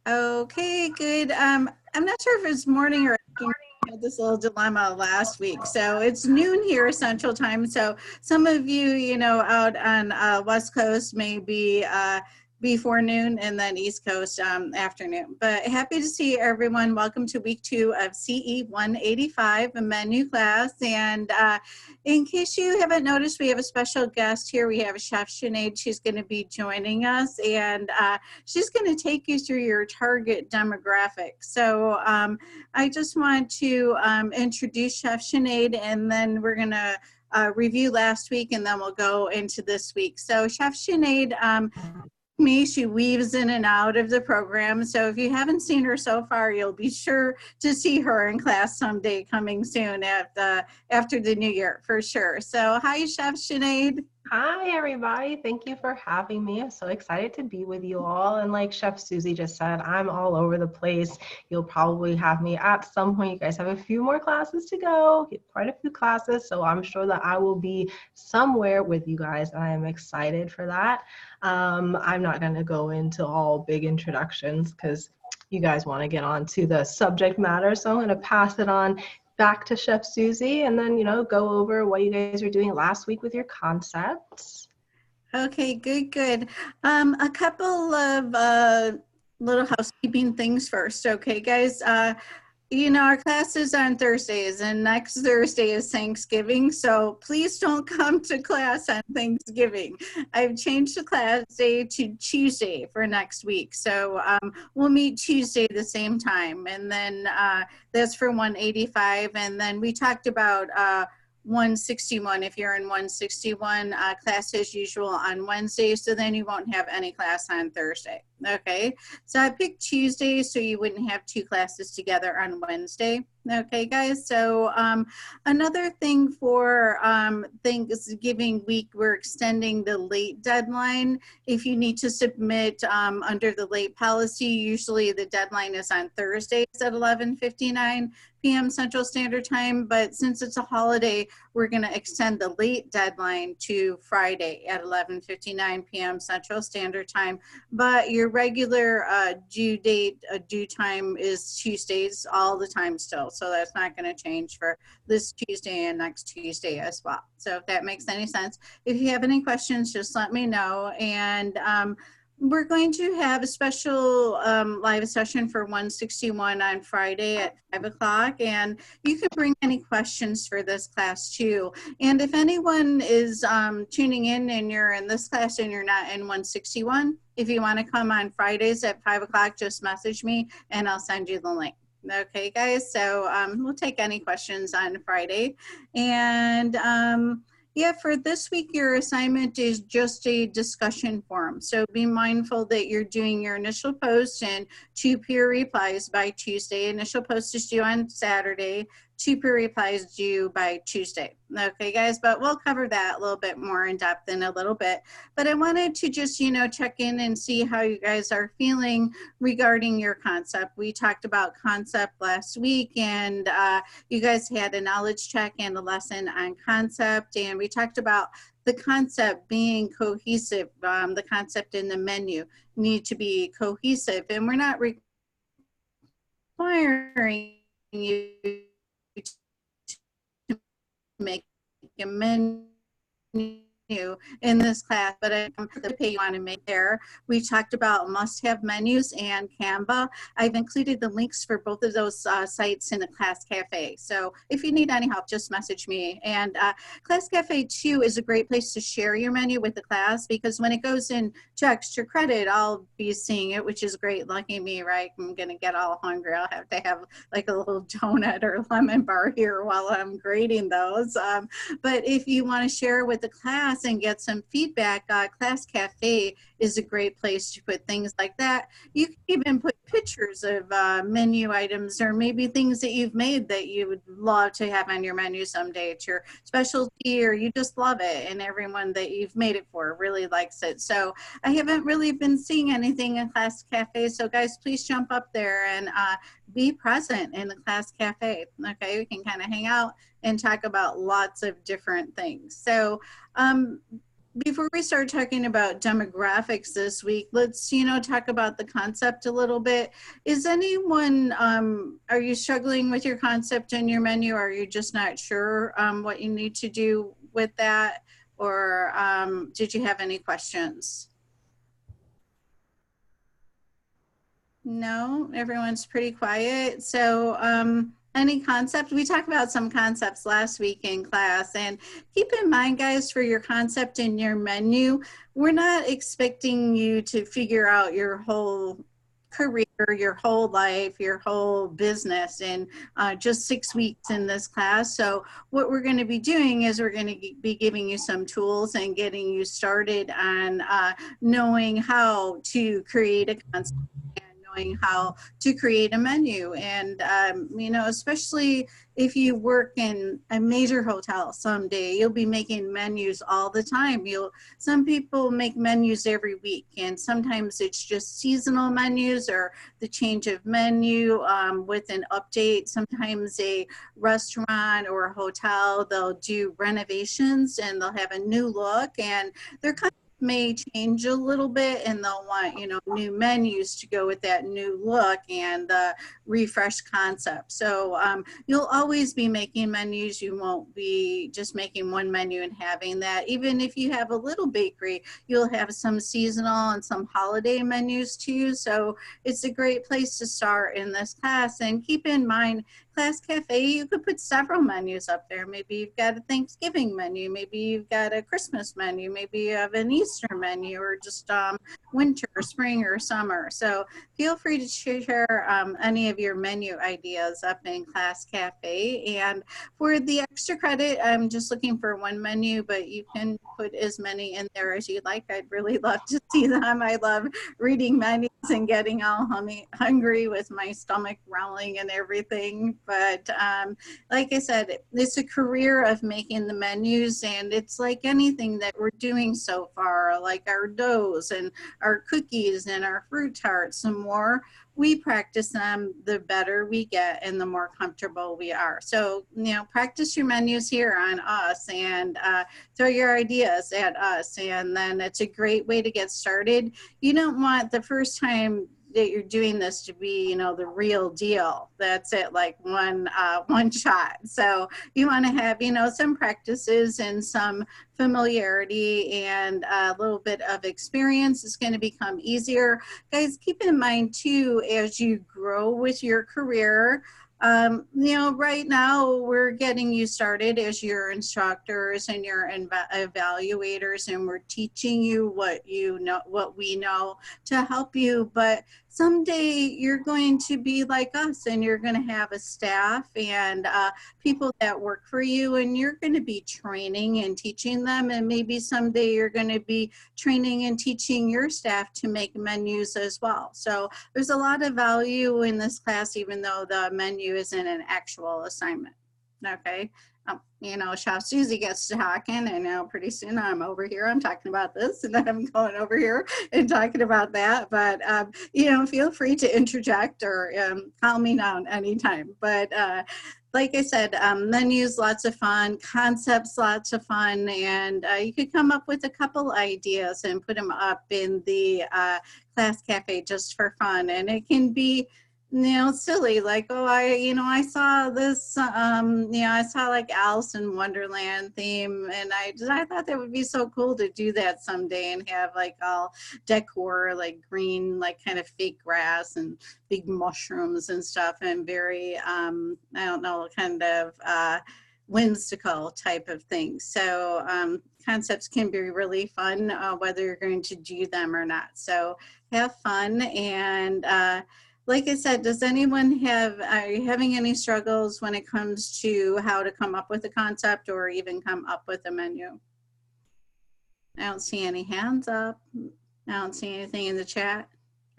Okay, good. I'm not sure if it's morning or afternoon. We had this little dilemma last week. So it's noon here Central Time. So some of you, out on West Coast may be before noon, and then East Coast afternoon. But happy to see everyone. Welcome to week 2 of CE 185, a menu class. And in case you haven't noticed, we have a special guest here. We have Chef Sinead. She's going to be joining us, and she's going to take you through your target demographic. So I just want to introduce Chef Sinead, and then we're going to review last week, and then we'll go into this week. So Chef Sinead, she weaves in and out of the program. So if you haven't seen her so far, you'll be sure to see her in class someday coming soon after the new year for sure. So hi, Chef Sinead. Hi, everybody. Thank you for having me. I'm so excited to be with you all. And like Chef Susie just said, I'm all over the place. You'll probably have me at some point. You guys have a few more classes to go, quite a few classes. So I'm sure that I will be somewhere with you guys. And I am excited for that. I'm not going to go into all big introductions because you guys want to get on to the subject matter. So I'm going to pass it on back to Chef Susie, and then, go over what you guys were doing last week with your concepts. Okay, good. A couple of little housekeeping things first. Okay, guys. Our class is on Thursdays, and next Thursday is Thanksgiving, so please don't come to class on Thanksgiving. I've changed the class day to Tuesday for next week, so we'll meet Tuesday the same time, and then that's for 185, and then we talked about 161. If you're in 161, class as usual on Wednesday, so then you won't have any class on Thursday. Okay, so I picked Tuesday so you wouldn't have two classes together on Wednesday. Okay, guys, so another thing for Thanksgiving week, we're extending the late deadline. If you need to submit under the late policy, usually the deadline is on Thursdays at 11:59 p.m. Central Standard Time, but since it's a holiday, we're going to extend the late deadline to Friday at 11:59 p.m. Central Standard Time, but your regular due time is Tuesdays all the time still, so that's not going to change for this Tuesday and next Tuesday as well. So if that makes any sense, if you have any questions, just let me know. And we're going to have a special live session for 161 on Friday at 5 o'clock, and you can bring any questions for this class too. And if anyone is tuning in and you're in this class and you're not in 161, if you want to come on Fridays at 5 o'clock, just message me and I'll send you the link. Okay, guys, so we'll take any questions on Friday. And yeah, for this week, your assignment is just a discussion forum. So be mindful that you're doing your initial post and 2 peer replies by Tuesday. Initial post is due on Saturday. 2 peer replies due by Tuesday. Okay, guys, but we'll cover that a little bit more in depth in a little bit. But I wanted to just, check in and see how you guys are feeling regarding your concept. We talked about concept last week, and you guys had a knowledge check and a lesson on concept, and we talked about the concept being cohesive. The concept in the menu need to be cohesive, and we're not requiring you to make a menu in this class, but the pay you want to make there. We talked about must-have menus and Canva. I've included the links for both of those sites in the Class Cafe. So if you need any help, just message me. And Class Cafe 2 is a great place to share your menu with the class, because when it goes into extra credit, I'll be seeing it, which is great. Lucky me, right? I'm going to get all hungry. I'll have to have like a little donut or lemon bar here while I'm grading those. But if you want to share with the class and get some feedback, Class Cafe is a great place to put things like that. You can even put pictures of menu items, or maybe things that you've made that you would love to have on your menu someday. It's your specialty, or you just love it and everyone that you've made it for really likes it. So I haven't really been seeing anything in Class Cafe, so guys, please jump up there and be present in the Class Cafe. Okay, we can kind of hang out and talk about lots of different things. So before we start talking about demographics this week, let's, talk about the concept a little bit. Is anyone, are you struggling with your concept and your menu? Are you just not sure what you need to do with that? Or did you have any questions? No, everyone's pretty quiet. So any concept, we talked about some concepts last week in class, and keep in mind, guys, for your concept and your menu, we're not expecting you to figure out your whole career, your whole life, your whole business in just 6 weeks in this class. So what we're going to be doing is we're going to be giving you some tools and getting you started on knowing how to create a concept, knowing how to create a menu. And, especially if you work in a major hotel someday, you'll be making menus all the time. Some people make menus every week, and sometimes it's just seasonal menus or the change of menu with an update. Sometimes a restaurant or a hotel, they'll do renovations and they'll have a new look, and they're kind of may change a little bit, and they'll want new menus to go with that new look and the refreshed concept. So you'll always be making menus. You won't be just making one menu and having that. Even if you have a little bakery, you'll have some seasonal and some holiday menus too. So it's a great place to start in this class. And keep in mind, Class Cafe, you could put several menus up there. Maybe you've got a Thanksgiving menu, maybe you've got a Christmas menu, maybe you have an Easter menu, or just winter, spring, or summer. So feel free to share any of your menu ideas up in Class Cafe. And for the extra credit, I'm just looking for one menu, but you can put as many in there as you like. I'd really love to see them. I love reading menus and getting all hungry with my stomach growling and everything. But like I said, it's a career of making the menus, and it's like anything that we're doing so far, like our doughs and our cookies and our fruit tarts. The more we practice them, the better we get and the more comfortable we are. So, practice your menus here on us, and throw your ideas at us. And then it's a great way to get started. You don't want the first time that you're doing this to be, the real deal. That's it, like one shot. So you want to have, some practices and some familiarity and a little bit of experience. It's going to become easier. Guys, keep in mind too, as you grow with your career, right now we're getting you started as your instructors and your evaluators, and we're teaching you what we know to help you. But someday you're going to be like us, and you're going to have a staff and people that work for you, and you're going to be training and teaching them. And maybe someday you're going to be training and teaching your staff to make menus as well. So there's a lot of value in this class, even though the menu isn't an actual assignment. Okay. Chef Susie gets to talking, and now pretty soon I'm over here, I'm talking about this, and then I'm going over here and talking about that. But, feel free to interject or calm me down anytime. But like I said, menus, lots of fun, concepts, lots of fun, and you could come up with a couple ideas and put them up in the Class Cafe just for fun. And it can be, silly, like, oh, I saw this, I saw like Alice in Wonderland theme, and I thought that would be so cool to do that someday and have like all decor, like green, like kind of fake grass and big mushrooms and stuff, and very, I don't know, kind of whimsical type of things. So concepts can be really fun, whether you're going to do them or not. So have fun. And like I said, does anyone are you having any struggles when it comes to how to come up with a concept or even come up with a menu? I don't see any hands up. I don't see anything in the chat.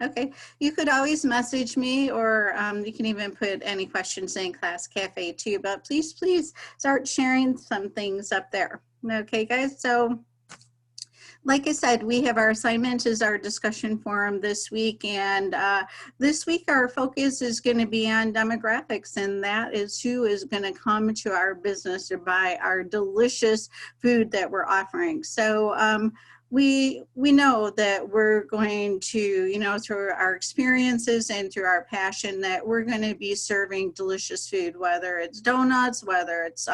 Okay, you could always message me, or you can even put any questions in Class Cafe too, but please start sharing some things up there. Okay, guys, so like I said, we have our assignment is our discussion forum this week. And this week, our focus is going to be on demographics. And that is who is going to come to our business to buy our delicious food that we're offering. So we know that we're going to, you know, through our experiences and through our passion, that we're going to be serving delicious food, whether it's donuts, whether it's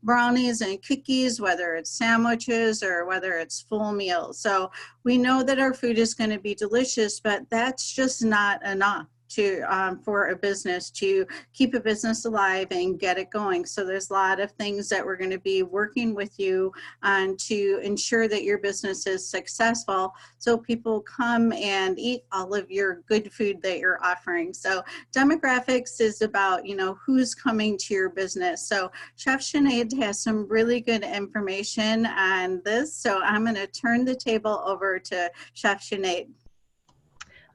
brownies and cookies, whether it's sandwiches or whether it's full meals. So we know that our food is going to be delicious, but that's just not enough to for a business to keep a business alive and get it going. So there's a lot of things that we're going to be working with you on to ensure that your business is successful, so people come and eat all of your good food that you're offering. So demographics is about, you know, who's coming to your business. So Chef Sinead has some really good information on this. So I'm going to turn the table over to Chef Sinead.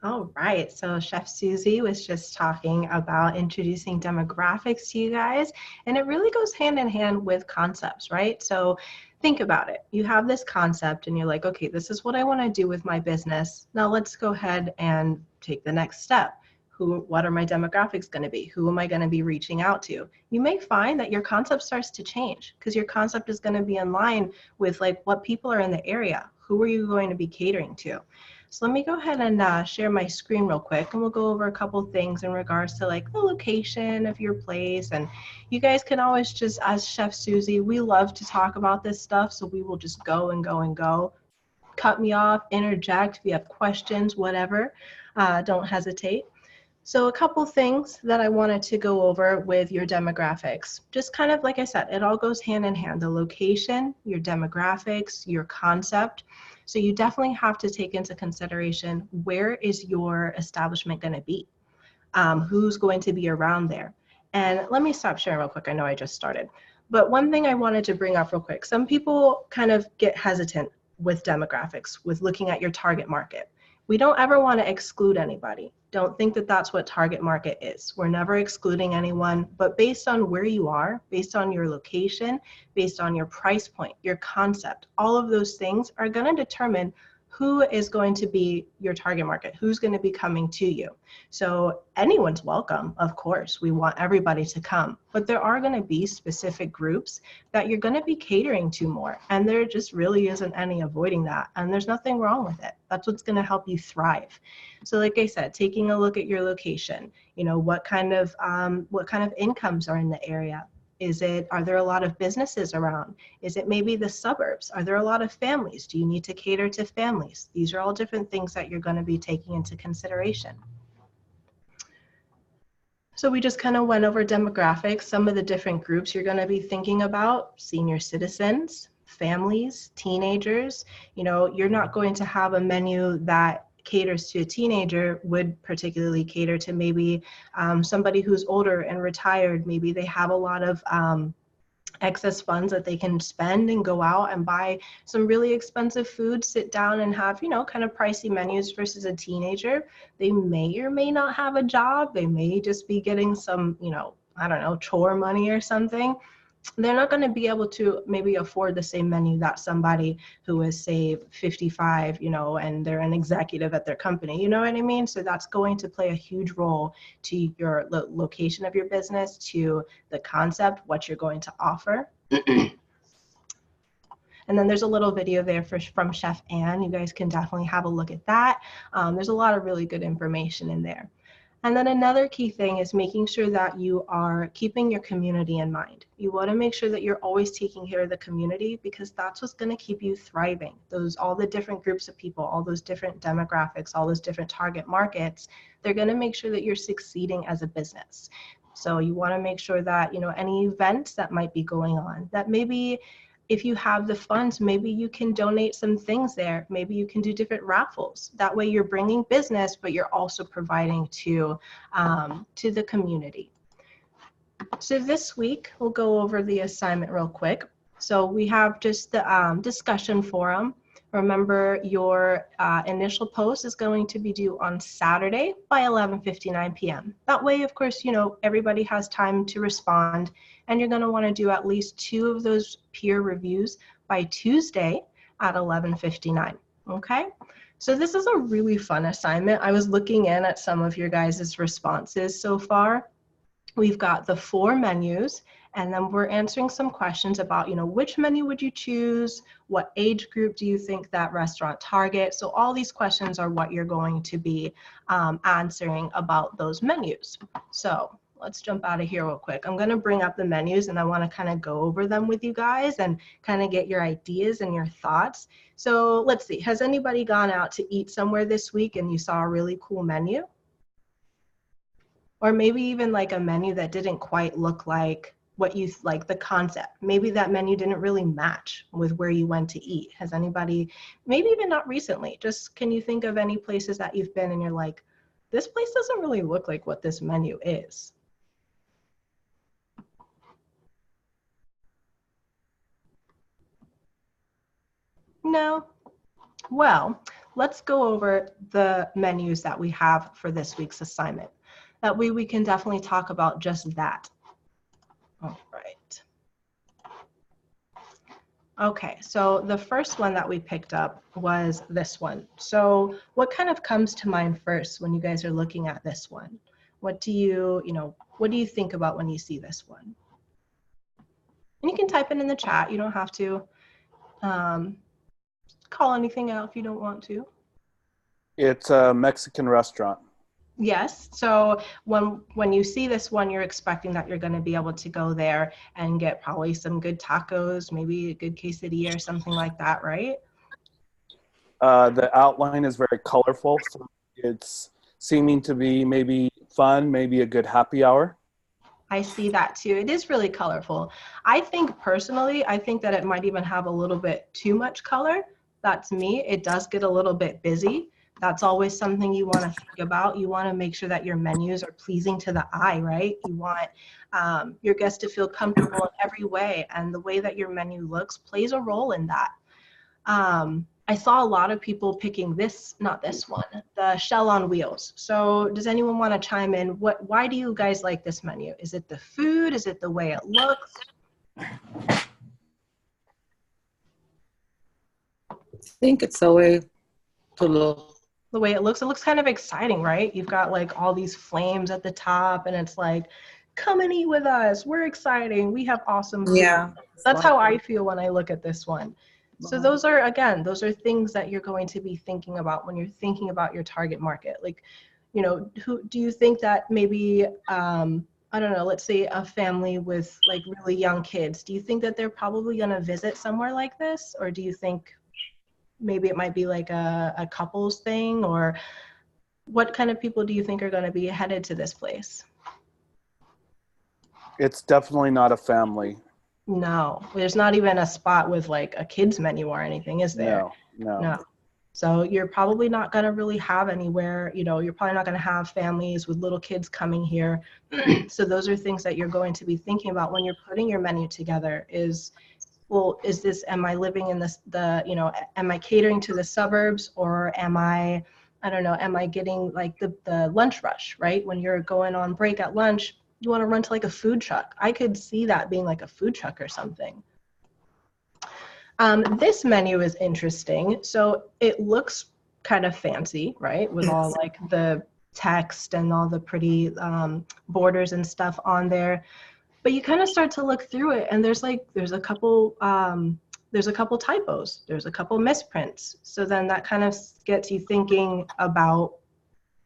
All right, so Chef Susie was just talking about introducing demographics to you guys, and it really goes hand in hand with concepts, right? So think about it. You have this concept and you're like, okay, this is what I want to do with my business. Now let's go ahead and take the next step. What are my demographics going to be? Who am I going to be reaching out to? You may find that your concept starts to change because your concept is going to be in line with like what people are in the area. Who are you going to be catering to? So let me go ahead and share my screen real quick, and we'll go over a couple things in regards to like the location of your place. And you guys can always just, as Chef Susie, we love to talk about this stuff, so we will just go and go and go. Cut me off, interject if you have questions, whatever. Don't hesitate. So a couple things that I wanted to go over with your demographics. Just kind of like I said, it all goes hand in hand. The location, your demographics, your concept. So you definitely have to take into consideration, where is your establishment going to be? Who's going to be around there? And let me stop sharing real quick. I know I just started. But one thing I wanted to bring up real quick. Some people kind of get hesitant with demographics, with looking at your target market. We don't ever want to exclude anybody. Don't think that that's what target market is. We're never excluding anyone, but based on where you are, based on your location, based on your price point, your concept, all of those things are going to determine who is going to be your target market, who's going to be coming to you. So anyone's welcome, of course. We want everybody to come, but there are going to be specific groups that you're going to be catering to more, and there just really isn't any avoiding that, and there's nothing wrong with it. That's what's going to help you thrive. So like I said, taking a look at your location, you know, what kind of incomes are in the area? Are there a lot of businesses around? Is it maybe the suburbs? Are there a lot of families? Do you need to cater to families? These are all different things that you're going to be taking into consideration. So we just kind of went over demographics, some of the different groups you're going to be thinking about: senior citizens, families, teenagers. You know, you're not going to have a menu that caters to a teenager, would particularly cater to maybe somebody who's older and retired. Maybe they have a lot of excess funds that they can spend and go out and buy some really expensive food, sit down and have, you know, kind of pricey menus, versus a teenager. They may or may not have a job. They may just be getting some, you know, I don't know, chore money or something. They're not going to be able to maybe afford the same menu that somebody who is, say, 55, you know, and they're an executive at their company, you know what I mean? So that's going to play a huge role to your location of your business, to the concept, what you're going to offer. And then there's a little video there from Chef Ann. You guys can definitely have a look at that. There's a lot of really good information in there. And then another key thing is making sure that you are keeping your community in mind. You want to make sure that you're always taking care of the community, because that's what's going to keep you thriving. All the different groups of people, all those different demographics, all those different target markets, they're going to make sure that you're succeeding as a business. So you want to make sure that, you know, any events that might be going on, that maybe if you have the funds, maybe you can donate some things there. Maybe you can do different raffles. That way you're bringing business, but you're also providing to the community. So this week, we'll go over the assignment real quick. So we have just the discussion forum. Remember, your initial post is going to be due on Saturday by 11:59 p.m. That way, of course, you know, everybody has time to respond, and you're going to want to do at least 2 of those peer reviews by Tuesday. at 11:59. Okay, so this is a really fun assignment. I was looking in at some of your guys' responses so far. We've got the 4 menus, and then we're answering some questions about, which menu would you choose? What age group do you think that restaurant targets? So all these questions are what you're going to be answering about those menus. So let's jump out of here real quick. I'm going to bring up the menus, and I want to kind of go over them with you guys and kind of get your ideas and your thoughts. So let's see. Has anybody gone out to eat somewhere this week and you saw a really cool menu? Or maybe even like a menu that didn't quite look like what you like, the concept. Maybe that menu didn't really match with where you went to eat. Has anybody, maybe even not recently, just can you think of any places that you've been and you're like, this place doesn't really look like what this menu is? No? Well, let's go over the menus that we have for this week's assignment. That way we can definitely talk about just that. All right. Okay, so the first one that we picked up was this one. So what kind of comes to mind first when you guys are looking at this one? What do you think about when you see this one? And you can type it in the chat. You don't have to call anything out if you don't want to. It's a Mexican restaurant. Yes. So when you see this one, you're expecting that you're going to be able to go there and get probably some good tacos, maybe a good quesadilla or something like that, right? The outline is very colorful, so it's seeming to be maybe fun, maybe a good happy hour. I see that too. It is really colorful. I think personally, I think that it might even have a little bit too much color. That's me. It does get a little bit busy. That's always something you want to think about. You want to make sure that your menus are pleasing to the eye, right? You want your guests to feel comfortable in every way, and the way that your menu looks plays a role in that. I saw a lot of people picking not this one, the shell on wheels. So does anyone want to chime in? Why do you guys like this menu? Is it the food? Is it the way it looks? I think it's the way to look. The way it looks kind of exciting, right? You've got like all these flames at the top, and it's like, come and eat with us. We're exciting. We have awesome food. Yeah. That's how I feel when I look at this one. So those are things that you're going to be thinking about when you're thinking about your target market. Like, who do you think that maybe, I don't know, let's say a family with like really young kids, do you think that they're probably going to visit somewhere like this? Or do you think maybe it might be like a couples thing? Or what kind of people do you think are going to be headed to this place? It's definitely not a family. No, there's not even a spot with like a kids menu or anything, is there? No. So you're probably not going to really have anywhere, you're probably not going to have families with little kids coming here. So those are things that you're going to be thinking about when you're putting your menu together am I living in am I catering to the suburbs, or am I getting like the lunch rush, right? When you're going on break at lunch, you want to run to like a food truck. I could see that being like a food truck or something. This menu is interesting. So it looks kind of fancy, right? With all like the text and all the pretty borders and stuff on there. But you kind of start to look through it, and there's a couple typos. There's a couple misprints. So then that kind of gets you thinking about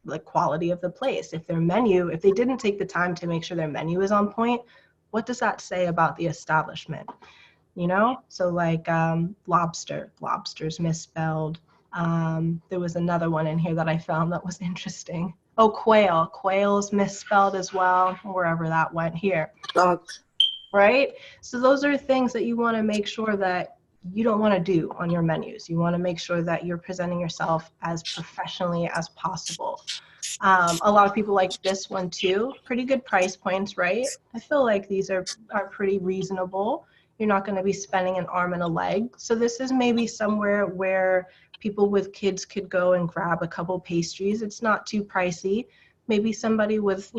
the quality of the place. If they didn't take the time to make sure their menu is on point, what does that say about the establishment? So like lobster's misspelled. There was another one in here that I found that was interesting. Oh, quail's misspelled as well, wherever that went here. Dog. Right? So those are things that you want to make sure that you don't want to do on your menus. You want to make sure that you're presenting yourself as professionally as possible. A lot of people like this one too. Pretty good price points, right? I feel like these are pretty reasonable. You're not going to be spending an arm and a leg. So this is maybe somewhere where people with kids could go and grab a couple pastries. It's not too pricey. Maybe somebody with,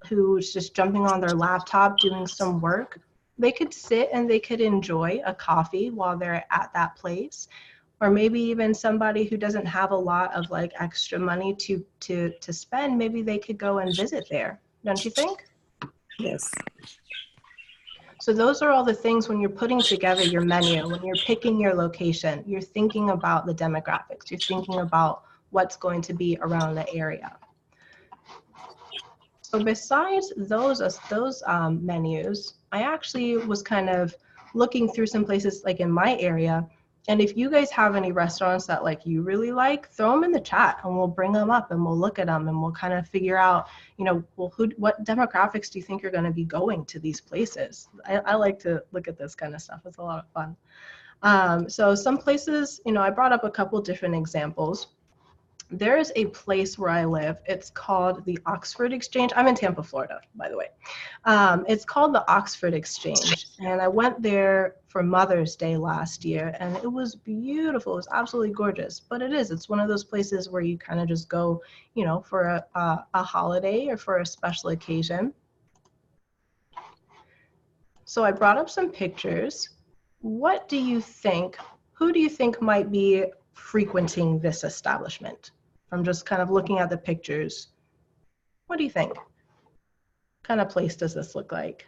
who's just jumping on their laptop doing some work. They could sit and they could enjoy a coffee while they're at that place. Or maybe even somebody who doesn't have a lot of like extra money to spend, maybe they could go and visit there. Don't you think? Yes. So those are all the things when you're putting together your menu, when you're picking your location, you're thinking about the demographics, you're thinking about what's going to be around the area. So besides those menus, I actually was kind of looking through some places like in my area. And if you guys have any restaurants that like you really like, throw them in the chat and we'll bring them up and we'll look at them and we'll kind of figure out, you know, well, what demographics do you think are going to be going to these places? I like to look at this kind of stuff. It's a lot of fun. So some places, you know, I brought up a couple different examples. There is a place where I live. It's called the Oxford Exchange. I'm in Tampa, Florida, by the way. It's called the Oxford Exchange. And I went there for Mother's Day last year, and it was beautiful. It was absolutely gorgeous. But it's one of those places where you kind of just go, you know, for a holiday or for a special occasion. So I brought up some pictures. What do you think, who do you think might be frequenting this establishment? From just kind of looking at the pictures, what do you think? What kind of place does this look like?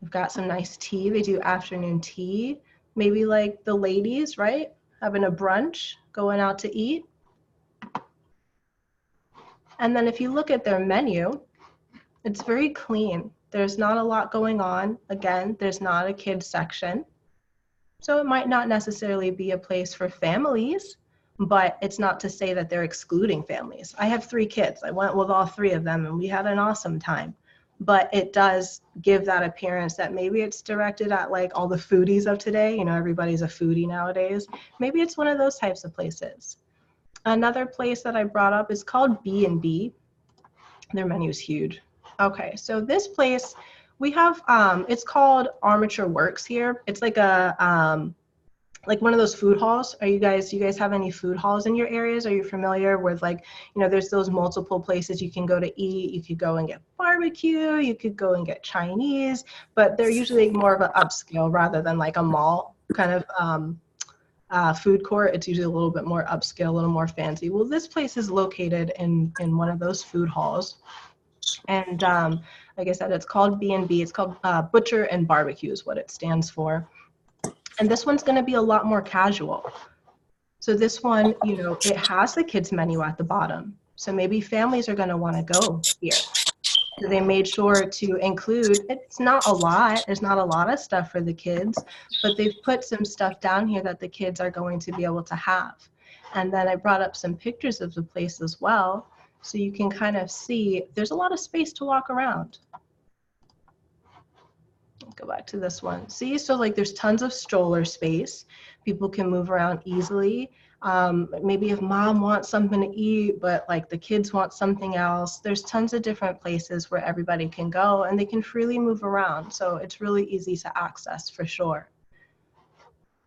We've got some nice tea. They do afternoon tea. Maybe like the ladies, right? Having a brunch, going out to eat. And then if you look at their menu, it's very clean. There's not a lot going on. Again, there's not a kids section. So it might not necessarily be a place for families, but it's not to say that they're excluding families. I have 3 kids. I went with all 3 of them and we had an awesome time. But it does give that appearance that maybe it's directed at like all the foodies of today. You know, everybody's a foodie nowadays. Maybe it's one of those types of places. Another place that I brought up is called B&B. Their menu is huge. Okay, so this place, we have, it's called Armature Works here. It's like a, like one of those food halls. You guys have any food halls in your areas? Are you familiar with like, you know, there's those multiple places you can go to eat. You could go and get barbecue. You could go and get Chinese, but they're usually more of an upscale rather than like a mall kind of food court. It's usually a little bit more upscale, a little more fancy. Well, this place is located in one of those food halls. And like I said, it's called B&B. It's called Butcher and Barbecue is what it stands for. And this one's going to be a lot more casual. So this one, you know, it has the kids menu at the bottom. So maybe families are going to want to go here. So they made sure to include, it's not a lot, there's not a lot of stuff for the kids, but they've put some stuff down here that the kids are going to be able to have. And then I brought up some pictures of the place as well. So you can kind of see there's a lot of space to walk around. Go back to this one. See, so like there's tons of stroller space. People can move around easily. Maybe if mom wants something to eat, but like the kids want something else, there's tons of different places where everybody can go and they can freely move around. So it's really easy to access for sure.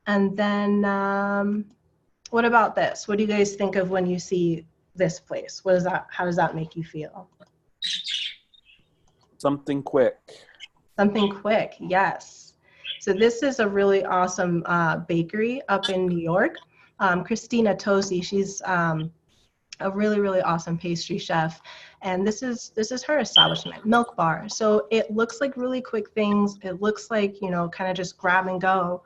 And then what about this? What do you guys think of when you see this place? What is that? How does that make you feel? Something quick. Something quick, yes. So this is a really awesome bakery up in New York. Christina Tosi, she's a really, really awesome pastry chef. And this is her establishment, Milk Bar. So it looks like really quick things. It looks like, you know, kind of just grab and go.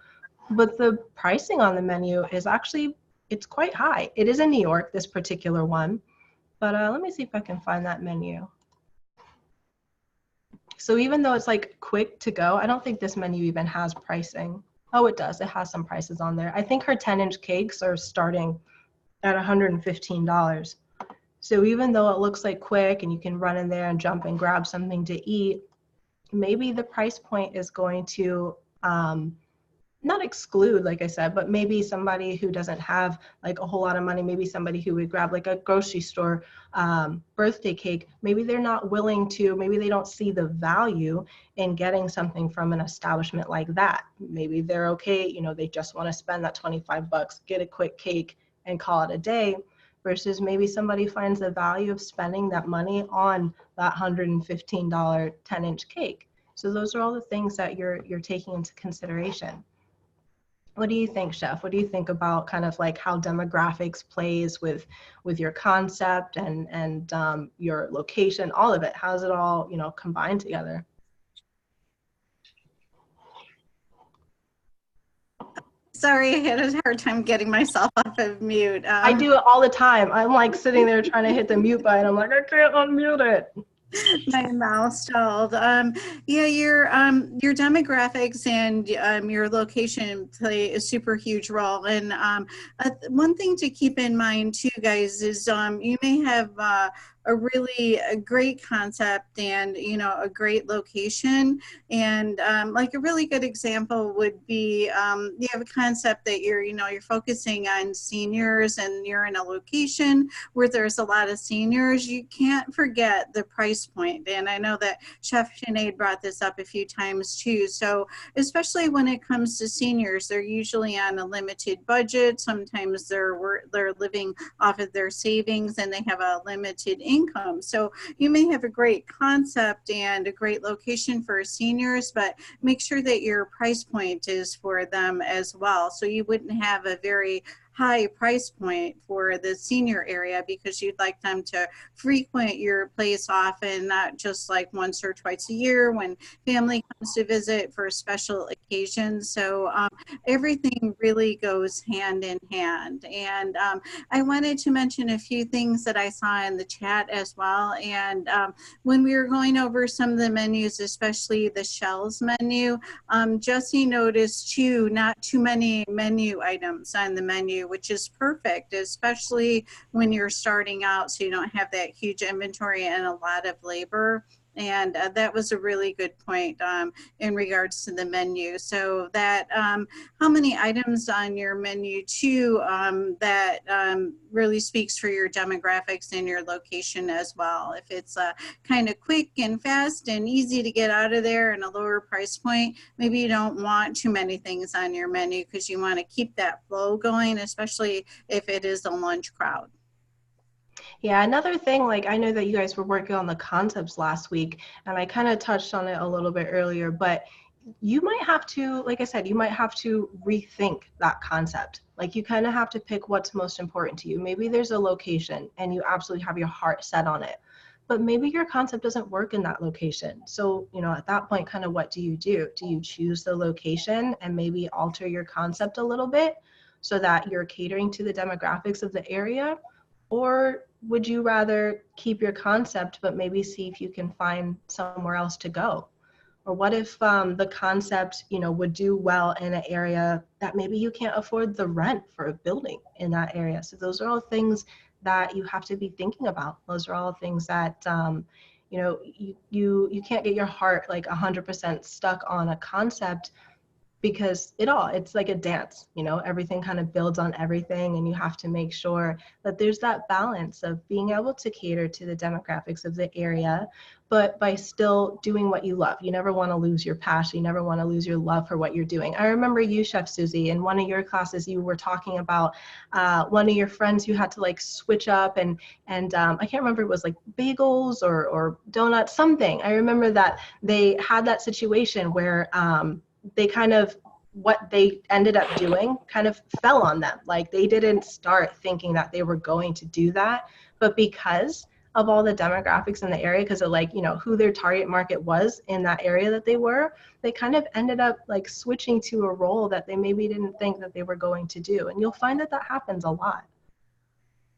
But the pricing on the menu is actually, it's quite high. It is in New York, this particular one. But let me see if I can find that menu. So even though it's like quick to go, I don't think this menu even has pricing. Oh, it does. It has some prices on there. I think her 10-inch cakes are starting at $115. So even though it looks like quick and you can run in there and jump and grab something to eat, maybe the price point is going to not exclude, like I said, but maybe somebody who doesn't have like a whole lot of money, maybe somebody who would grab like a grocery store birthday cake, maybe they're not willing to, maybe they don't see the value in getting something from an establishment like that. Maybe they're okay, you know, they just want to spend that $25, get a quick cake and call it a day. versus maybe somebody finds the value of spending that money on that $115 10-inch cake. So those are all the things that you're taking into consideration. What do you think, Chef? What do you think about kind of like how demographics plays with your concept and your location, all of it? How's it all, you know, combined together? Sorry, I had a hard time getting myself off of mute. I do it all the time. I'm like sitting there trying to hit the mute button. I'm like, I can't unmute it. My mouth stalled. Yeah, your demographics and your location play a super huge role. And one thing to keep in mind too, guys, is you may have a great concept and a great location, and like a really good example would be you have a concept that you're focusing on seniors, and you're in a location where there's a lot of seniors. You can't forget the price point. And I know that Chef Sinead brought this up a few times too. So especially when it comes to seniors, they're usually on a limited budget. Sometimes they're living off of their savings and they have a limited income. So you may have a great concept and a great location for seniors, but make sure that your price point is for them as well. So you wouldn't have a very high price point for the senior area because you'd like them to frequent your place often, not just like once or twice a year when family comes to visit for special occasions. So everything really goes hand in hand. And I wanted to mention a few things that I saw in the chat as well. And when we were going over some of the menus, especially the Shells menu, Jesse noticed too, not too many menu items on the menu, which is perfect, especially when you're starting out, so you don't have that huge inventory and a lot of labor. And that was a really good point in regards to the menu. So that how many items on your menu too, that really speaks for your demographics and your location as well. If it's kind of quick and fast and easy to get out of there and a lower price point, maybe you don't want too many things on your menu because you want to keep that flow going, especially if it is a lunch crowd. Yeah, another thing, like I know that you guys were working on the concepts last week, and I kind of touched on it a little bit earlier, but you might have to, like I said, you might have to rethink that concept. Like you kind of have to pick what's most important to you. Maybe there's a location and you absolutely have your heart set on it, but maybe your concept doesn't work in that location. So, at that point, kind of what do you do? Do you choose the location and maybe alter your concept a little bit so that you're catering to the demographics of the area? Or would you rather keep your concept, but maybe see if you can find somewhere else to go? Or what if the concept, would do well in an area that maybe you can't afford the rent for a building in that area? So those are all things that you have to be thinking about. Those are all things that, you can't get your heart like 100% stuck on a concept, because it's like a dance, everything kind of builds on everything, and you have to make sure that there's that balance of being able to cater to the demographics of the area, but by still doing what you love. You never want to lose your passion. You never want to lose your love for what you're doing. I remember you, Chef Susie, in one of your classes, you were talking about one of your friends who had to like switch up and I can't remember, it was like bagels or donuts, something. I remember that they had that situation where they kind of, what they ended up doing kind of fell on them. Like they didn't start thinking that they were going to do that, but because of all the demographics in the area, because of like, who their target market was in that area that they kind of ended up like switching to a role that they maybe didn't think that they were going to do. And you'll find that happens a lot.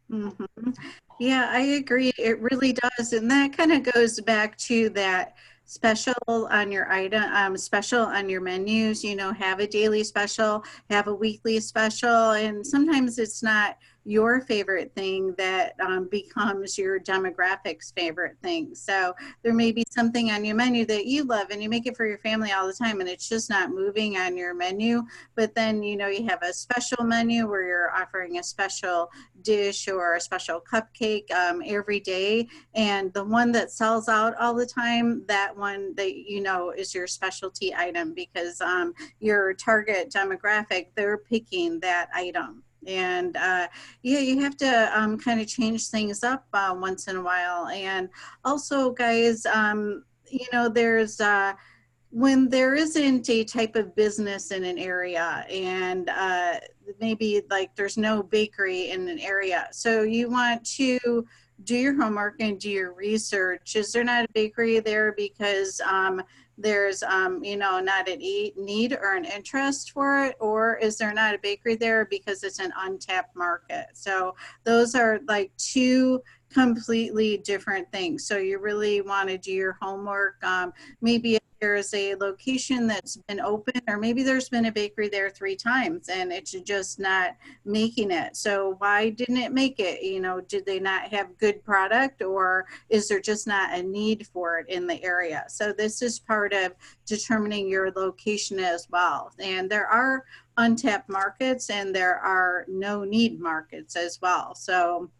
Mm-hmm. Yeah, I agree. It really does. And that kind of goes back to that special on your item, special on your menus, have a daily special, have a weekly special. And sometimes it's not your favorite thing that becomes your demographics favorite thing. So there may be something on your menu that you love and you make it for your family all the time and it's just not moving on your menu. But then, you have a special menu where you're offering a special dish or a special cupcake every day. And the one that sells out all the time, that one that is your specialty item because your target demographic, they're picking that item. And yeah, you have to kind of change things up once in a while. And also, guys, you know, there's when there isn't a type of business in an area, and maybe like there's no bakery in an area, so you want to do your homework and do your research. Is there not a bakery there because there's you know, not a need or an interest for it, or is there not a bakery there because it's an untapped market? So those are like two completely different things. So you really want to do your homework. Maybe if there's a location that's been open, or maybe there's been a bakery there 3 times and it's just not making it. So why didn't it make it? You know, did they not have good product, or is there just not a need for it in the area? So this is part of determining your location as well. And there are untapped markets and there are no need markets as well. So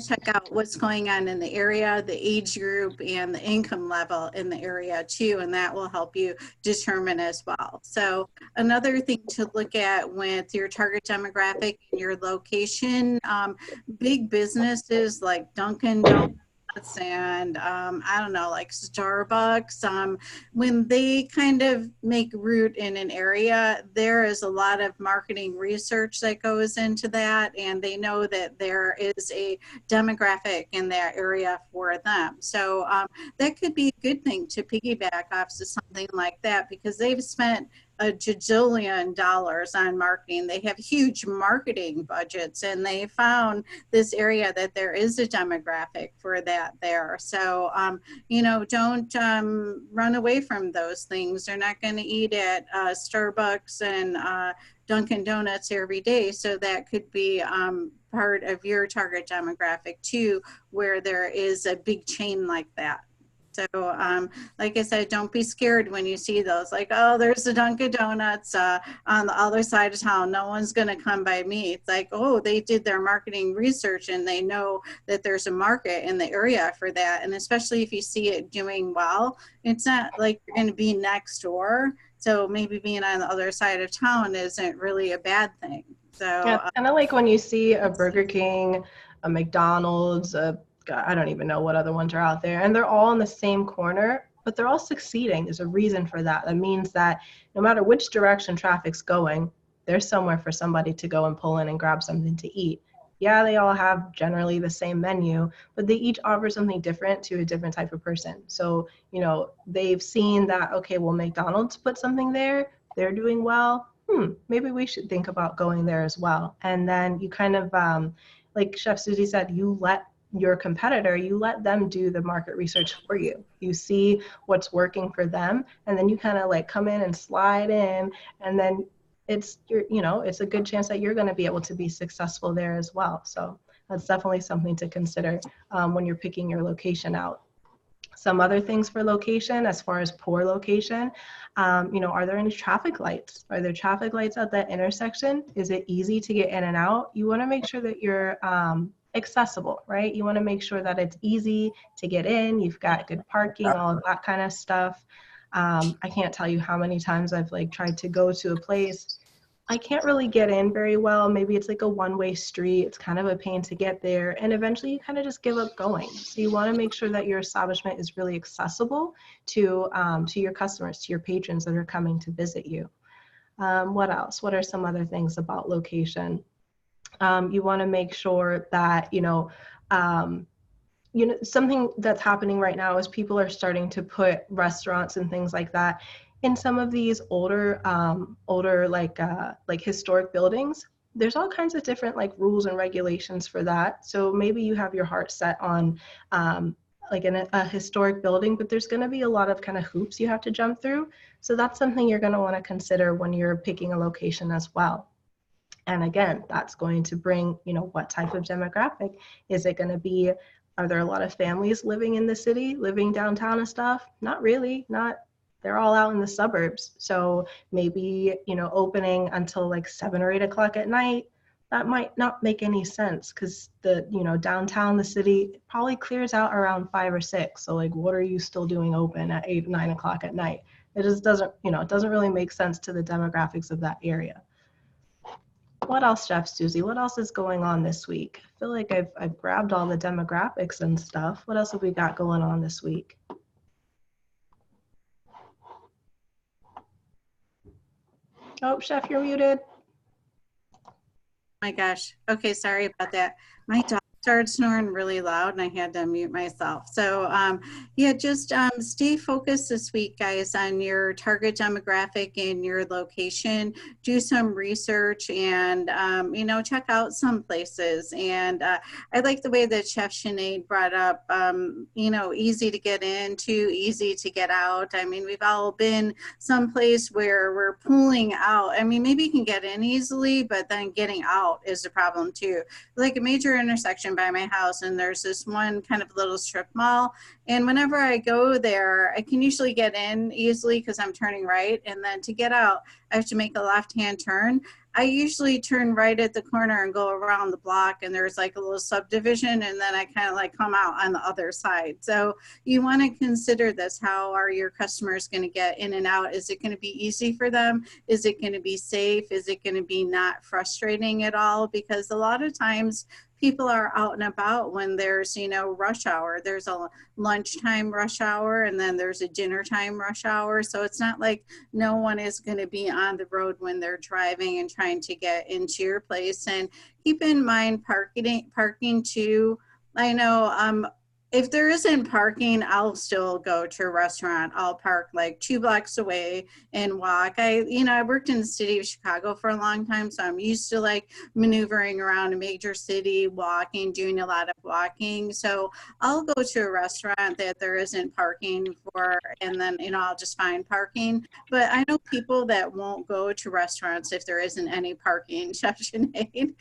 check out what's going on in the area, the age group, and the income level in the area too, and that will help you determine as well. So another thing to look at with your target demographic and your location, big businesses like Dunkin' Donuts and I don't know, like Starbucks, when they kind of make root in an area, there is a lot of marketing research that goes into that, and they know that there is a demographic in that area for them. So that could be a good thing to piggyback off to something like that, because they've spent a jajillion dollars on marketing. They have huge marketing budgets, and they found this area that there is a demographic for that there. So, you know, don't run away from those things. They're not going to eat at Starbucks and Dunkin' Donuts every day. So that could be part of your target demographic too, where there is a big chain like that. So, like I said, don't be scared when you see those, like, oh, there's the Dunkin' Donuts on the other side of town. No one's going to come by me. It's like, oh, they did their marketing research and they know that there's a market in the area for that. And especially if you see it doing well, it's not like you're going to be next door. So maybe being on the other side of town isn't really a bad thing. So yeah, kind of like when you see a Burger King, a McDonald's, I don't even know what other ones are out there, and they're all in the same corner, but they're all succeeding. There's a reason for that. That means that no matter which direction traffic's going, there's somewhere for somebody to go and pull in and grab something to eat. Yeah, they all have generally the same menu, but they each offer something different to a different type of person. So, you know, they've seen that, okay, well, McDonald's put something there, they're doing well. Maybe we should think about going there as well. And then you kind of, like Chef Susie said, you let your competitor, you let them do the market research for you. You see what's working for them, and then you kind of like come in and slide in, and then it's it's a good chance that you're going to be able to be successful there as well. So that's definitely something to consider when you're picking your location out. Some other things for location, as far as poor location, are there any traffic lights? Are there traffic lights at that intersection? Is it easy to get in and out? You want to make sure that you're accessible, right? You want to make sure that it's easy to get in, you've got good parking, all of that kind of stuff. I can't tell you how many times I've like tried to go to a place, I can't really get in very well. Maybe it's like a one-way street. It's kind of a pain to get there. And eventually you kind of just give up going. So you want to make sure that your establishment is really accessible to your customers, to your patrons that are coming to visit you. What else? What are some other things about location? You want to make sure that, something that's happening right now is people are starting to put restaurants and things like that in some of these older like historic buildings. There's all kinds of different like rules and regulations for that. So maybe you have your heart set on like in a historic building, but there's going to be a lot of kind of hoops you have to jump through. So that's something you're going to want to consider when you're picking a location as well. And again, that's going to bring, what type of demographic. Is it going to be, are there a lot of families living in the city, living downtown and stuff? Not really, they're all out in the suburbs. So maybe, opening until like 7 or 8 o'clock at night, that might not make any sense because the, downtown, the city probably clears out around 5 or 6. So like, what are you still doing open at 8, 9 o'clock at night? It just doesn't, it doesn't really make sense to the demographics of that area. What else, Chef Susie? What else is going on this week? I feel like I've grabbed all the demographics and stuff. What else have we got going on this week? Oh, Chef, you're muted. My gosh. Okay, sorry about that. My dog started snoring really loud and I had to mute myself. So yeah, just stay focused this week, guys, on your target demographic and your location. Do some research and, you know, check out some places. And I like the way that Chef Sinead brought up, you know, easy to get into, easy to get out. I mean, we've all been someplace where we're pulling out. I mean, maybe you can get in easily, but then getting out is a problem too. Like a major intersection by my house, and there's this one kind of little strip mall. And whenever I go there, I can usually get in easily because I'm turning right. And then to get out, I have to make a left-hand turn. I usually turn right at the corner and go around the block, and there's like a little subdivision, and then I kind of like come out on the other side. So you want to consider this. How are your customers going to get in and out? Is it going to be easy for them? Is it going to be safe? Is it going to be not frustrating at all? Because a lot of times people are out and about when there's, you know, rush hour. There's a lunchtime rush hour, and then there's a dinner time rush hour. So it's not like no one is going to be on the road when they're driving and trying to get into your place. And keep in mind parking too. I know if there isn't parking, I'll still go to a restaurant. I'll park like 2 blocks away and walk. I worked in the city of Chicago for a long time, so I'm used to like maneuvering around a major city, walking, doing a lot of walking. So I'll go to a restaurant that there isn't parking for, and then, you know, I'll just find parking. But I know people that won't go to restaurants if there isn't any parking. Chef Sinead.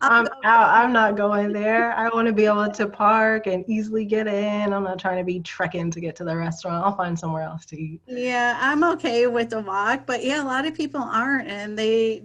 I'm out. I'm not going there. I want to be able to park and easily get in. I'm not trying to be trekking to get to the restaurant. I'll find somewhere else to eat. Yeah, I'm okay with the walk, but yeah, a lot of people aren't, and they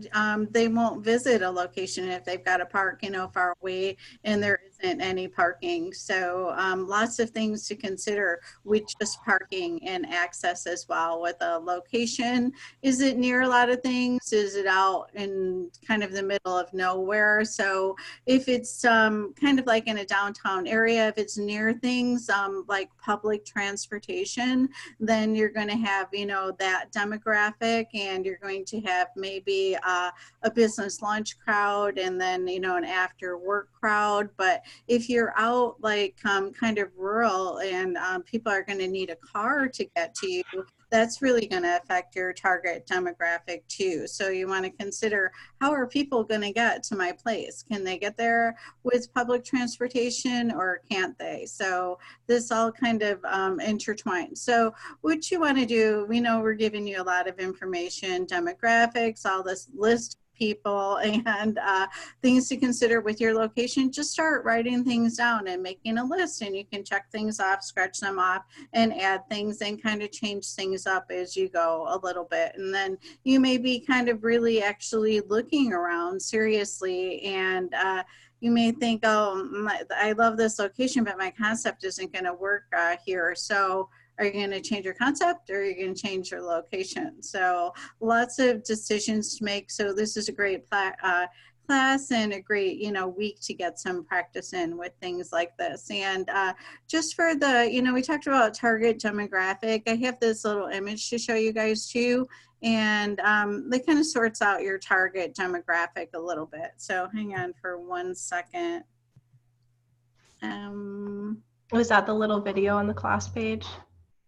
won't visit a location if they've got to park, you know, far away and there isn't any parking. So lots of things to consider with just parking and access as well. With a location, is it near a lot of things? Is it out in kind of the middle of nowhere? So if it's kind of like in a downtown area, if it's near things like public transportation, then you're going to have, you know, that demographic, and you're going to have maybe a business lunch crowd, and then, you know, an after work crowd. But if you're out like kind of rural, and people are going to need a car to get to you, that's really going to affect your target demographic too. So you want to consider, how are people going to get to my place? Can they get there with public transportation, or can't they? So this all kind of intertwined. So what you want to do, we know we're giving you a lot of information, demographics, all this list people, and things to consider with your location. Just start writing things down and making a list, and you can check things off, scratch them off, and add things and kind of change things up as you go a little bit. And then you may be kind of really actually looking around seriously, and you may think, oh, I love this location, but my concept isn't going to work here. So are you going to change your concept, or are you going to change your location? So lots of decisions to make. So this is a great class and a great, you know, week to get some practice in with things like this. And just for the, you know, we talked about target demographic. I have this little image to show you guys too. And that kind of sorts out your target demographic a little bit. So hang on for 1 second. Was that the little video on the class page?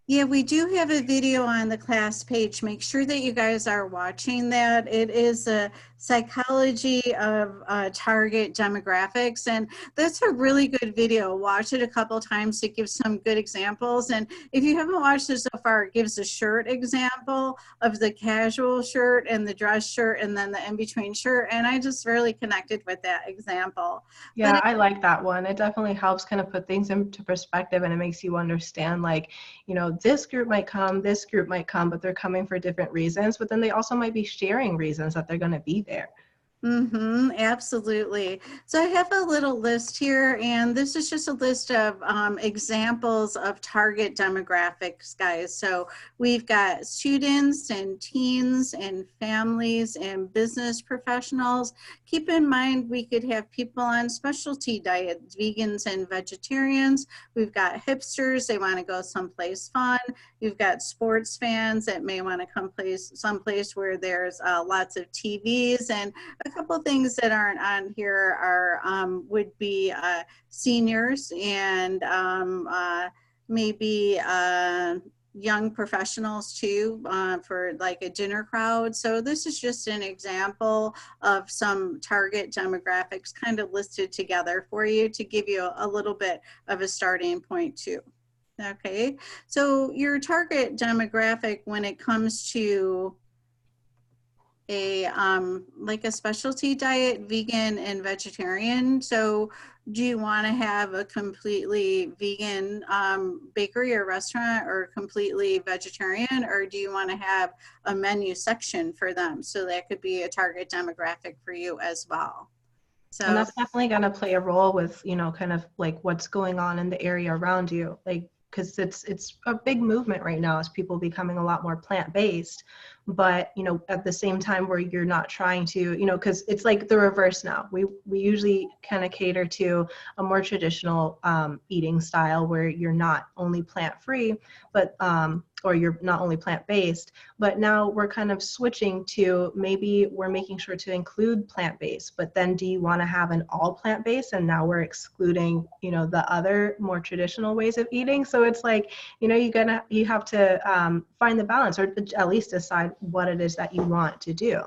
Yeah, we do have a video on the class page. Make sure that you guys are watching that. It is a psychology of target demographics, and that's a really good video. Watch it a couple times to give some good examples. And if you haven't watched it so far, it gives a shirt example of the casual shirt and the dress shirt and then the in-between shirt. And I just really connected with that example. Yeah, I like that one. It definitely helps kind of put things into perspective, and it makes you understand, like, you know, this group might come, but they're coming for different reasons, but then they also might be sharing reasons that they're going to be there. Mm-hmm, absolutely. So I have a little list here, and this is just a list of examples of target demographics, guys. So we've got students and teens and families and business professionals. Keep in mind, we could have people on specialty diets, vegans and vegetarians. We've got hipsters, they want to go someplace fun. You've got sports fans that may want to come someplace where there's lots of TVs, and a couple of things that aren't on here are would be seniors and maybe young professionals too, for like a dinner crowd. So this is just an example of some target demographics kind of listed together for you to give you a little bit of a starting point too. Okay, so your target demographic when it comes to a like a specialty diet, vegan and vegetarian. So do you want to have a completely vegan bakery or restaurant, or completely vegetarian, or do you want to have a menu section for them? So that could be a target demographic for you as well. So And that's definitely going to play a role with, you know, kind of like what's going on in the area around you. Like, because it's a big movement right now as people becoming a lot more plant-based, but you know, at the same time where you're not trying to, you know, because it's like the reverse now. We usually kind of cater to a more traditional eating style where you're not only plant-free, but or you're not only plant-based, but now we're kind of switching to maybe we're making sure to include plant-based, but then do you want to have an all plant-based, and now we're excluding, you know, the other more traditional ways of eating. So it's like, you know, you have to find the balance, or at least decide what it is that you want to do.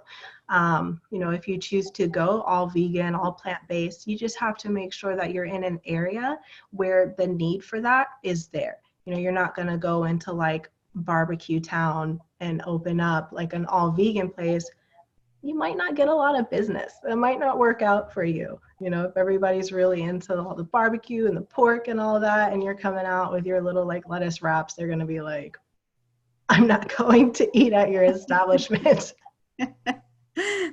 You know, if you choose to go all vegan, all plant-based, you just have to make sure that you're in an area where the need for that is there. You know, you're not going to go into like barbecue town and open up like an all vegan place. You might not get a lot of business. It might not work out for you. You know, if everybody's really into all the barbecue and the pork and all that, and you're coming out with your little like lettuce wraps, they're going to be like, I'm not going to eat at your establishment.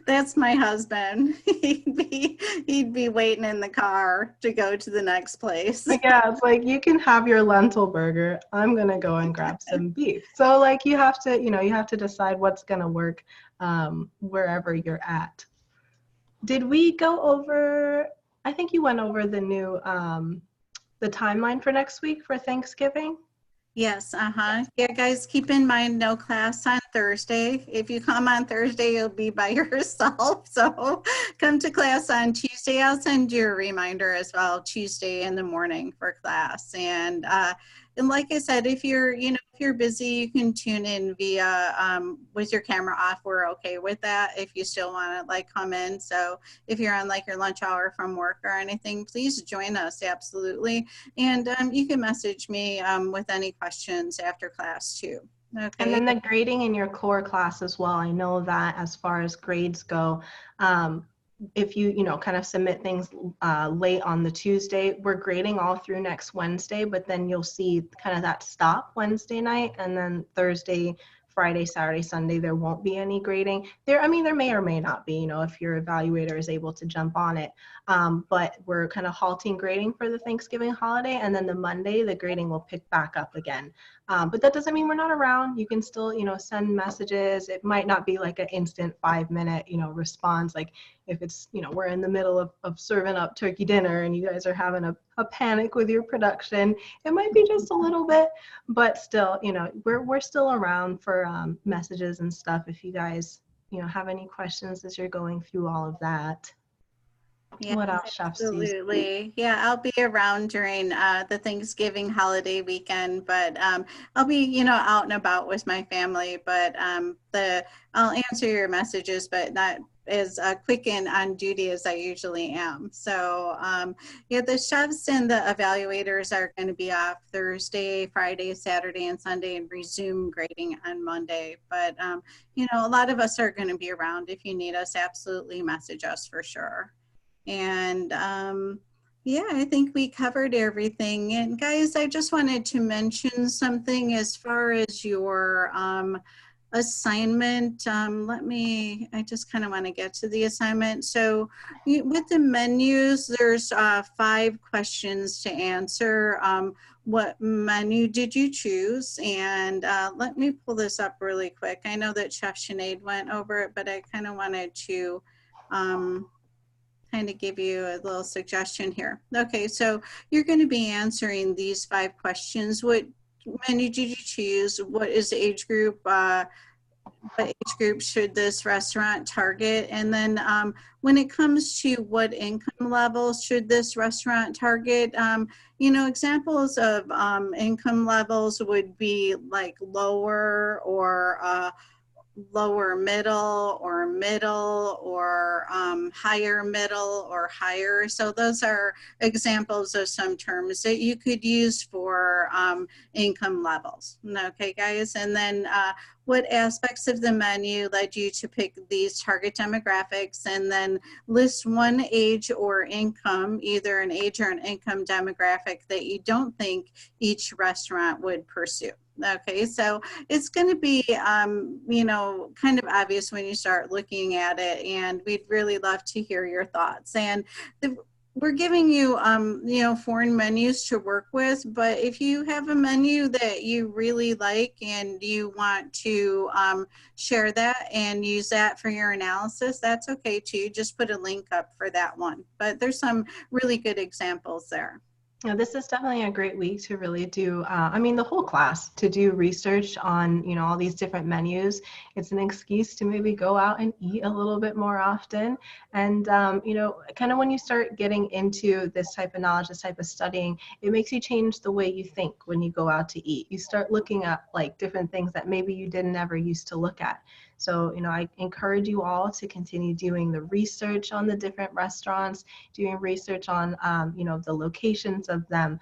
that's my husband. He'd be waiting in the car to go to the next place. Yeah, it's like, you can have your lentil burger. I'm going to go and grab some beef. So like you have to, you know, you have to decide what's going to work wherever you're at. Did we go over, I think you went over the new, the timeline for next week for Thanksgiving? Yes, yeah, guys, keep in mind, no class on Thursday. If you come on Thursday, you'll be by yourself. So come to class on Tuesday. I'll send you a reminder as well, Tuesday in the morning for class. And like I said, if you're, you know, if you're busy, you can tune in via with your camera off. We're okay with that if you still want to like come in. So if you're on like your lunch hour from work or anything, please join us, absolutely. And you can message me with any questions after class too. Okay. And then the grading in your core class as well. I know that as far as grades go, if you know, kind of submit things late on the Tuesday, we're grading all through next Wednesday, but then you'll see kind of that stop Wednesday night, and then Thursday, Friday, Saturday, Sunday, there won't be any grading. I mean, there may or may not be, you know, if your evaluator is able to jump on it. But we're kind of halting grading for the Thanksgiving holiday, and then the Monday, the grading will pick back up again. But that doesn't mean we're not around. You can still, you know, send messages. It might not be like an instant 5-minute, you know, response. Like if it's, you know, we're in the middle of serving up turkey dinner and you guys are having a panic with your production, it might be just a little bit, but still, you know, we're still around for messages and stuff if you guys, you know, have any questions as you're going through all of that. Yeah, what else, Chef Susie? absolutely. Yeah, I'll be around during the Thanksgiving holiday weekend, but I'll be, you know, out and about with my family. But I'll answer your messages, but not as quick and on duty as I usually am. So yeah, the chefs and the evaluators are going to be off Thursday, Friday, Saturday, and Sunday, and resume grading on Monday. But you know, a lot of us are going to be around. If you need us, absolutely message us for sure. And yeah, I think we covered everything. And guys, I just wanted to mention something as far as your assignment. I just kind of want to get to the assignment. So with the menus, there's 5 questions to answer. What menu did you choose? And let me pull this up really quick. I know that Chef Sinead went over it, but I kind of wanted to kind of give you a little suggestion here. Okay, so you're going to be answering these 5 questions. What menu did you choose? What is the age group? What age group should this restaurant target? And then when it comes to what income levels should this restaurant target, examples of income levels would be like lower or lower middle or higher middle or higher. So those are examples of some terms that you could use for income levels. Okay, guys. And then what aspects of the menu led you to pick these target demographics, and then list one age or income, either an age or an income demographic that you don't think each restaurant would pursue. Okay, so it's going to be, kind of obvious when you start looking at it, and we'd really love to hear your thoughts. And we're giving you, foreign menus to work with, but if you have a menu that you really like and you want to share that and use that for your analysis, that's okay too. Just put a link up for that one. But there's some really good examples there. This is definitely a great week to really do, the whole class, to do research on, all these different menus. It's an excuse to maybe go out and eat a little bit more often. And, kind of when you start getting into this type of knowledge, this type of studying, it makes you change the way you think when you go out to eat. You start looking at like different things that maybe you didn't ever used to look at. So, I encourage you all to continue doing the research on the different restaurants, doing research on, the locations of them,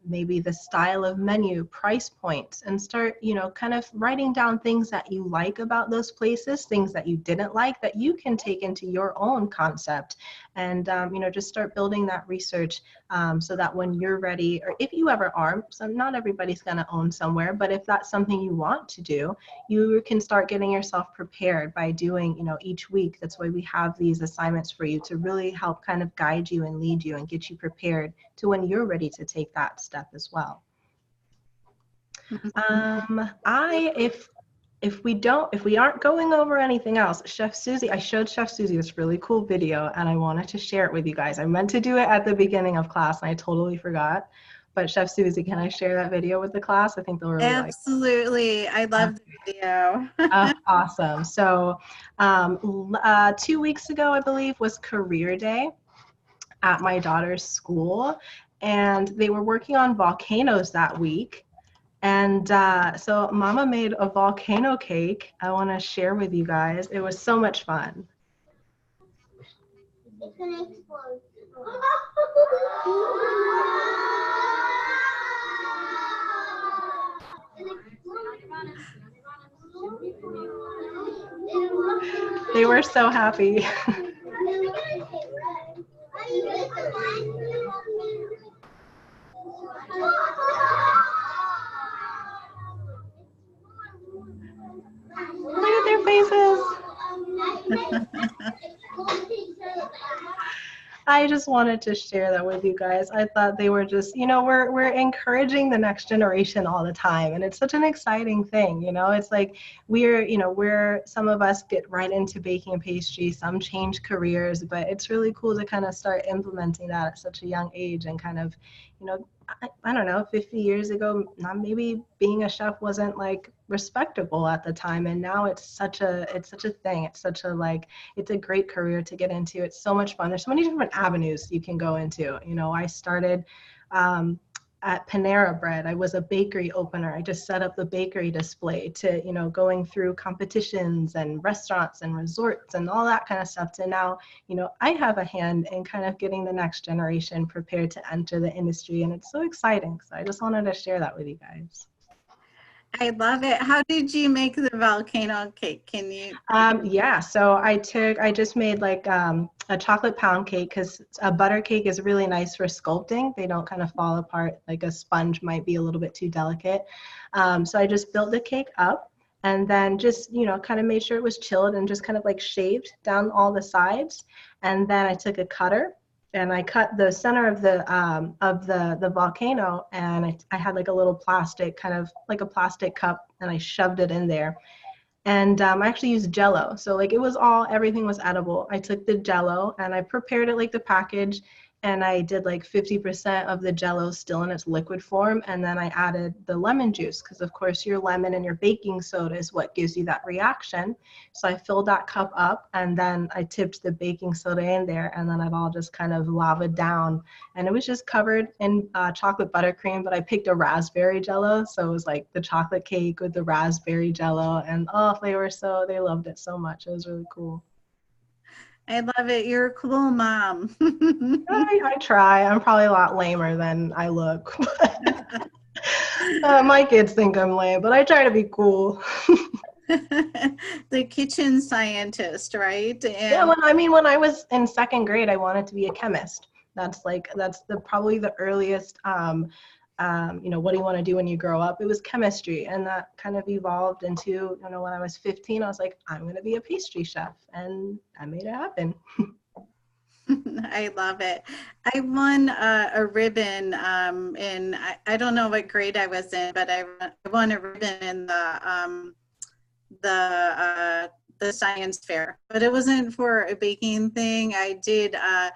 maybe the style of menu, price points, and start, kind of writing down things that you like about those places, things that you didn't like that you can take into your own concept, and, just start building that research so that when you're ready, or if you ever are, so not everybody's going to own somewhere, but if that's something you want to do, you can start getting yourself prepared by doing, each week. That's why we have these assignments for you to really help kind of guide you and lead you and get you prepared to when you're ready to take that step as well. If we aren't going over anything else, Chef Susie, I showed Chef Susie this really cool video and I wanted to share it with you guys. I meant to do it at the beginning of class and I totally forgot. But Chef Susie, can I share that video with the class? I think they'll really like it. Absolutely. I love the video. Awesome. So 2 weeks ago, I believe, was Career Day at my daughter's school. And they were working on volcanoes that week. And so Mama made a volcano cake I want to share with you guys. It was so much fun. It's gonna explode. They were so happy. Look at their faces. I just wanted to share that with you guys. I thought they were just, we're encouraging the next generation all the time. And it's such an exciting thing, it's like some of us get right into baking and pastry, some change careers, but it's really cool to kind of start implementing that at such a young age and kind of, I don't know, 50 years ago, maybe being a chef wasn't like respectable at the time, and now it's such a thing. It's such a it's a great career to get into. It's so much fun. There's so many different avenues you can go into. I started at Panera Bread. I was a bakery opener. I just set up the bakery display to, going through competitions and restaurants and resorts and all that kind of stuff to now, I have a hand in kind of getting the next generation prepared to enter the industry. And it's so exciting. So I just wanted to share that with you guys. I love it. How did you make the volcano cake? Can you? Yeah, so I just made like a chocolate pound cake because a butter cake is really nice for sculpting. They don't kind of fall apart. Like a sponge might be a little bit too delicate. So I just built the cake up and then just, you know, kind of made sure it was chilled and just kind of like shaved down all the sides. And then I took a cutter and I cut the center of the volcano, and I had like a little plastic, kind of like a plastic cup, and I shoved it in there. And I actually used Jello, so like it was everything was edible. I took the Jello and I prepared it like the package, and I did like 50% of the Jello still in its liquid form, and then I added the lemon juice, because of course your lemon and your baking soda is what gives you that reaction. So I filled that cup up, and then I tipped the baking soda in there, and then it all just kind of lavaed down, and it was just covered in chocolate buttercream. But I picked a raspberry Jello, so it was like the chocolate cake with the raspberry Jello, and they loved it so much. It was really cool. I love it. You're a cool mom. I try. I'm probably a lot lamer than I look. My kids think I'm lame, but I try to be cool. The kitchen scientist, right? Yeah, when I was in second grade, I wanted to be a chemist. That's probably the earliest. You know, what do you want to do when you grow up? It was chemistry, and that kind of evolved into, you know, when I was 15, I was like, I'm going to be a pastry chef, and I made it happen. I love it. I won a ribbon in, I don't know what grade I was in, but I won a ribbon in the science fair, but it wasn't for a baking thing. I did a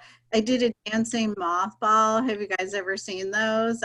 dancing mothball. Have you guys ever seen those?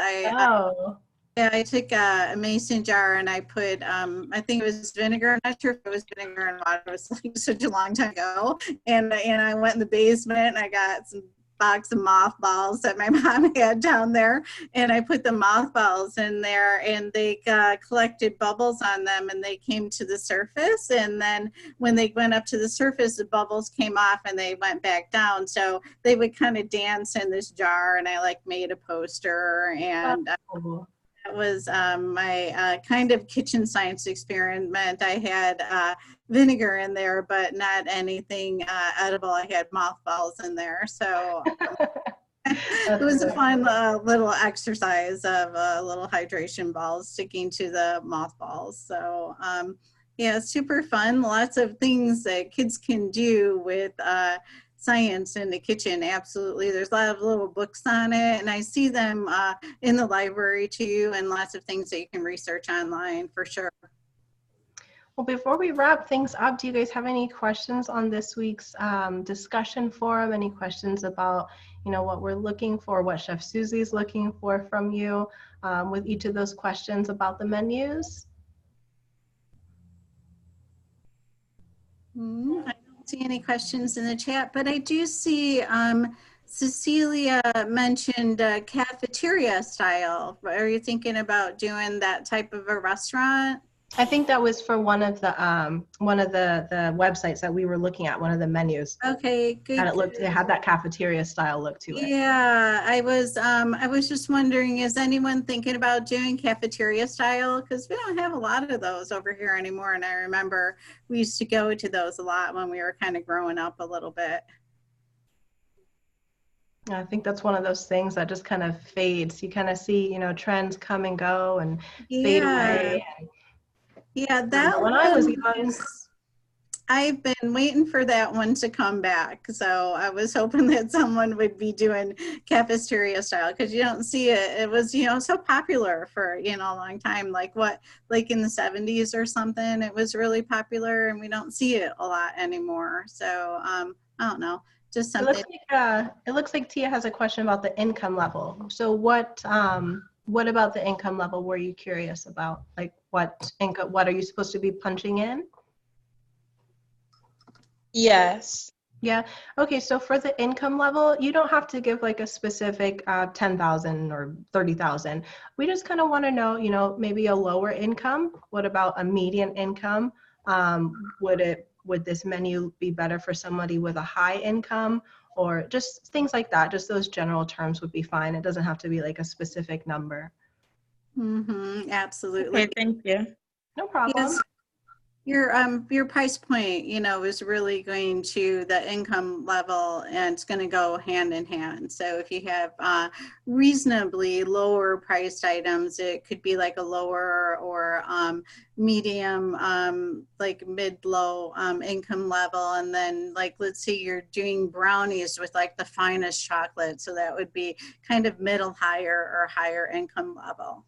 Yeah, I took a mason jar and I put, I think it was vinegar. I'm not sure if it was vinegar and water. It was like such a long time ago. And I went in the basement and I got some box of mothballs that my mom had down there. And I put the mothballs in there, and they collected bubbles on them, and they came to the surface. And then when they went up to the surface, the bubbles came off and they went back down. So they would kind of dance in this jar, and I like made a poster, and that was my kind of kitchen science experiment. I had vinegar in there, but not anything edible. I had mothballs in there. So it was a fun little exercise of little hydration balls sticking to the mothballs. So yeah, super fun. Lots of things that kids can do with science in the kitchen. Absolutely. There's a lot of little books on it, and I see them in the library too, and lots of things that you can research online for sure. Well, before we wrap things up, do you guys have any questions on this week's discussion forum? Any questions about, you know, what we're looking for, what Chef Susie's looking for from you with each of those questions about the menus? I don't see any questions in the chat, but I do see Cecilia mentioned cafeteria style. Are you thinking about doing that type of a restaurant? I think that was for one of the websites that we were looking at, one of the menus. Okay, good. And it had that cafeteria style look to it. Yeah, I was just wondering, is anyone thinking about doing cafeteria style? Because we don't have a lot of those over here anymore. And I remember we used to go to those a lot when we were kind of growing up a little bit. I think that's one of those things that just kind of fades. You kind of see, you know, trends come and go and fade away. Yeah, that when I was young, I've been waiting for that one to come back. So I was hoping that someone would be doing cafeteria style, because you don't see it. It was, you know, so popular for, you know, a long time, like in the 70s or something. It was really popular, and we don't see it a lot anymore. So I don't know, just something. It looks like Tia has a question about the income level. So what about the income level were you curious about? Like what are you supposed to be punching in? Yes. Yeah. Okay. So for the income level, you don't have to give like a specific 10,000 or 30,000. We just kind of want to know, you know, maybe a lower income. What about a median income? Would this menu be better for somebody with a high income, or just things like that? Just those general terms would be fine. It doesn't have to be like a specific number. Absolutely. Okay, thank you. No problem. your price point, you know, is really going to the income level, and it's going to go hand in hand. So if you have reasonably lower priced items, it could be like a lower or medium, like mid-low income level. And then like, let's say you're doing brownies with like the finest chocolate. So that would be kind of middle, higher, or higher income level.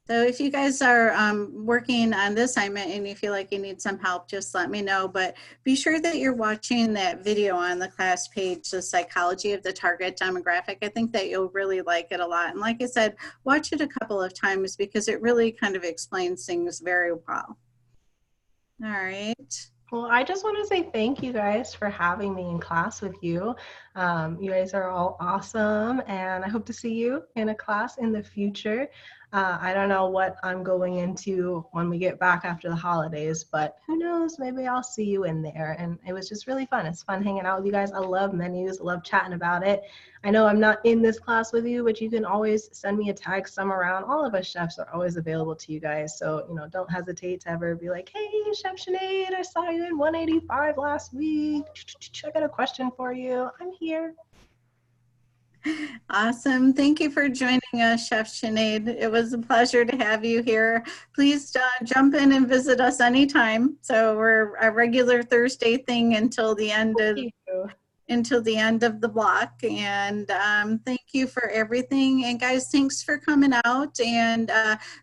So if you guys are working on this assignment and you feel like you need some help, just let me know. But be sure that you're watching that video on the class page, The Psychology of the Target Demographic. I think that you'll really like it a lot. And like I said, watch it a couple of times because it really kind of explains things very well. All right. Well, I just want to say thank you guys for having me in class with you. You guys are all awesome, and I hope to see you in a class in the future. I don't know what I'm going into when we get back after the holidays, but who knows, maybe I'll see you in there. And it was just really fun. It's fun hanging out with you guys. I love menus, I love chatting about it. I know I'm not in this class with you, but you can always send me a tag some around. All of us chefs are always available to you guys. So, you know, don't hesitate to ever be like, hey, Chef Sinead, I saw you in 185 last week. I got a question for you. I'm here. Awesome. Thank you for joining us, Chef Sinead. It was a pleasure to have you here. Please jump in and visit us anytime. So we're a regular Thursday thing until the end of the block. And thank you for everything. And guys, thanks for coming out, and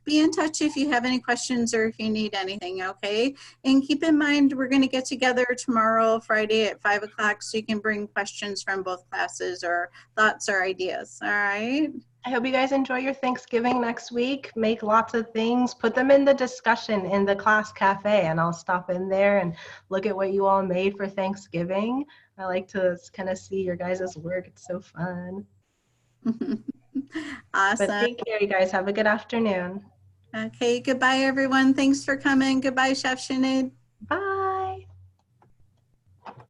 be in touch if you have any questions or if you need anything, okay? And keep in mind, we're gonna get together tomorrow, Friday at 5 o'clock, so you can bring questions from both classes or thoughts or ideas, all right? I hope you guys enjoy your Thanksgiving next week. Make lots of things, put them in the discussion in the class cafe, and I'll stop in there and look at what you all made for Thanksgiving. I like to kind of see your guys' work. It's so fun. Awesome. But take care, you guys. Have a good afternoon. Okay, goodbye, everyone. Thanks for coming. Goodbye, Chef Sinead.